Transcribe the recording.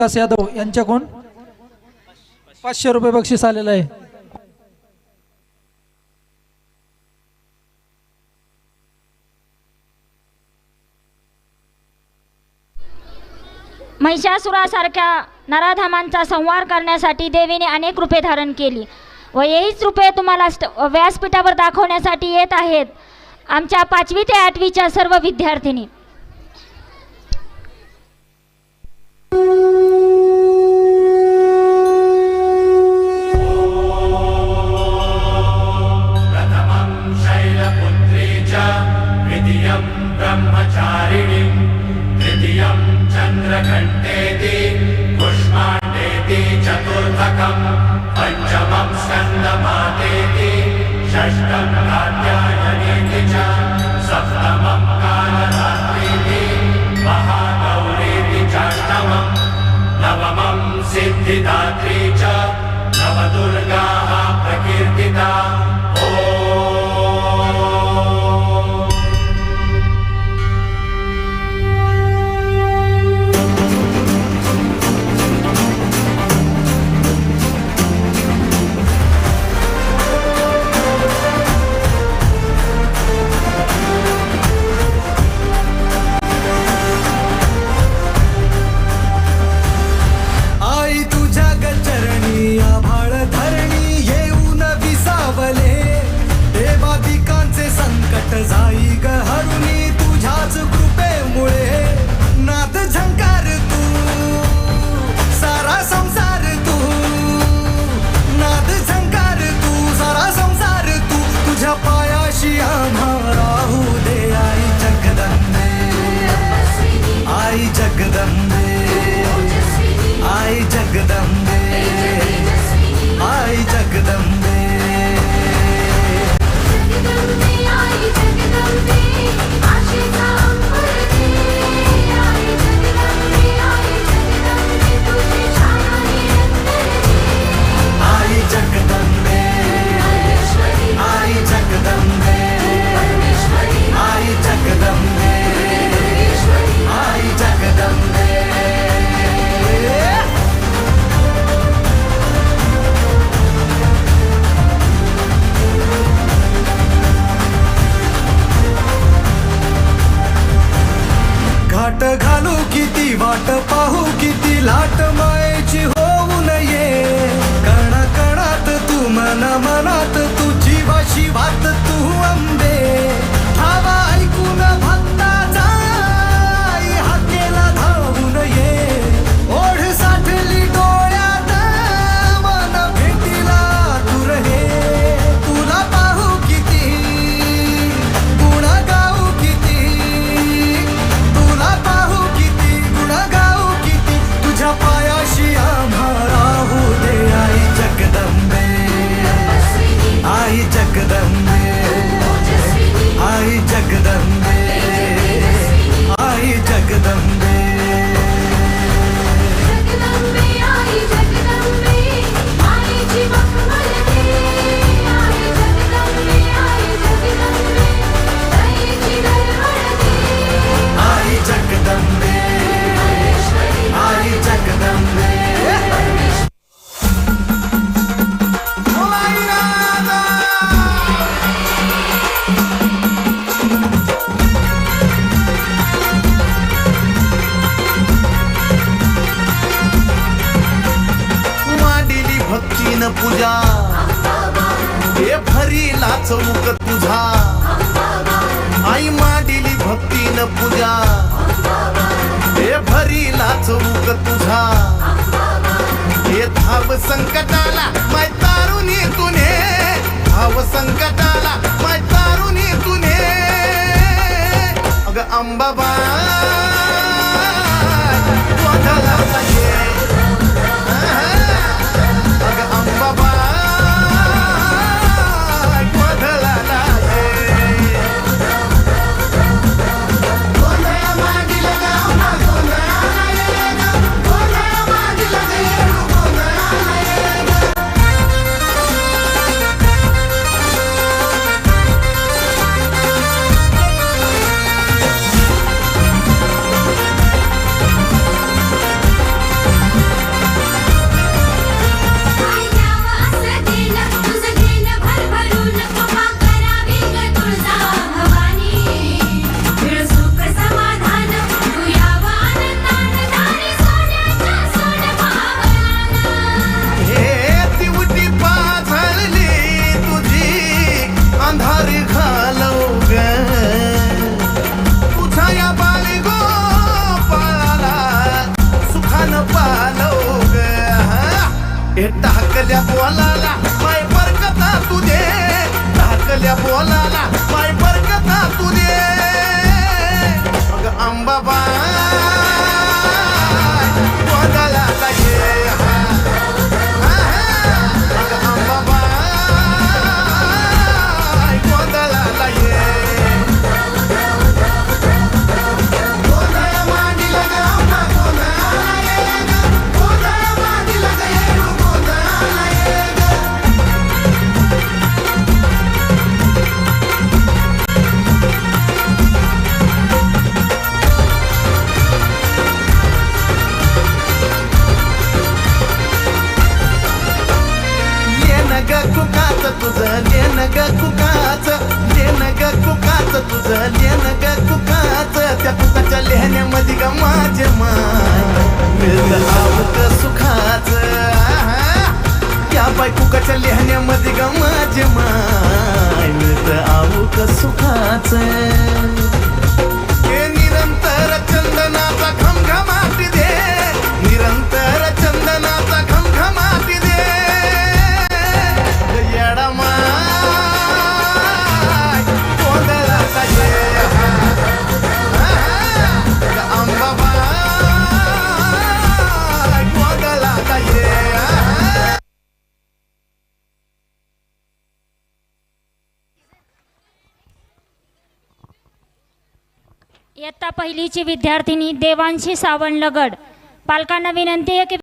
विकास यादव यांच्याकडून 500 रुपये बक्षीस आलेलं आहे। महिषासुरासारख्या नराधमांचा संहार करण्यासाठी देवीने अनेक रूपे धारण केली व हेच रूपे तुम्हाला व्यासपीठावर दाखवण्यासाठी येत आहेत आमच्या 5वी ते 8वीच्या सर्व विद्यार्थिनी। चंद्रघंटेति पुष्माण्डेति चतुर्थकं पंचमं स्कंदमातेति षष्ठं कात्यायनेति च सप्तमं कालरात्रिति महागौरीति चाष्टमं नवमं सिद्धिदात्री च नवदुर्गाः प्रकीर्तिता। जाई ग हरुणी तुझ्याच कृपेमुळे नाद झंकार तू सारा संसार तू नाद झंकार तू सारा संसार तू तुझ्या पायाशी आम्हा राहू दे आई जगदंबे आई जगदंबे आई जगदंबे आई जगदंबे घाट घालू किती वाट पाहू किती लाट मायेची होऊ नये कणा कणात तू मना मनात तू जीवाशी वात तू अंबे धावा ऐकून भक्ताचा आई हाकेला धावून ये ओढ साठली डोळ्यात मन भेटीला तू रहे तुला पाहू किती गुण गाऊ किती पाहू किती गुण गाऊ किती तुझ्या पायाशी आम्हा राहू दे आई जगदंबे आई जगदंबे आई जगदंबे आई जगदंबे पूजा हे भरीला चौक तुझा आई मांडिली भक्तीन पूजा हे भरीला चौक तुझा हे धाव संकटाला माय तारुणी तुने धाव संकटाला माय तारुणी तुने अग अंबाबाई वाघाला पाहिजे हे टाकल्या बोलाला माय बरकता तुझे, टाकल्या बोलाला माय बरकता तुझे. मग अंबाबाई गोंधळाला ये, मग अंबाबाई गोंधळाला ये. गोंधळ मांडीला ग अंबा, गोंधळाला ये ग, गोंधळ मांडीला ग येडू, गोंधळाला ये ग. लेन ग कुकाच तुझं, लेन ग कुकाच, लेन ग कुकाच तुझं, लेन ग कुकाच. त्या कुकाच्या लेहण्यामध्ये ग माझे माय मिळत आवक सुखाच. या बाय कुकाच्या लेहण्यामध्ये ग माझे माय मिळत आवक सुखाच. हे निरंतर चंदनाचा घमघमाट दे, निरंतर चंदनाचा घमघमाट दे. येडा माय गोंधळाला ये, अंबाबाई गोंधळाला ये. इयत्ता पहिलीची विद्यार्थिनी देवांशी सावंत लगड. पालकांना विनंती आहे की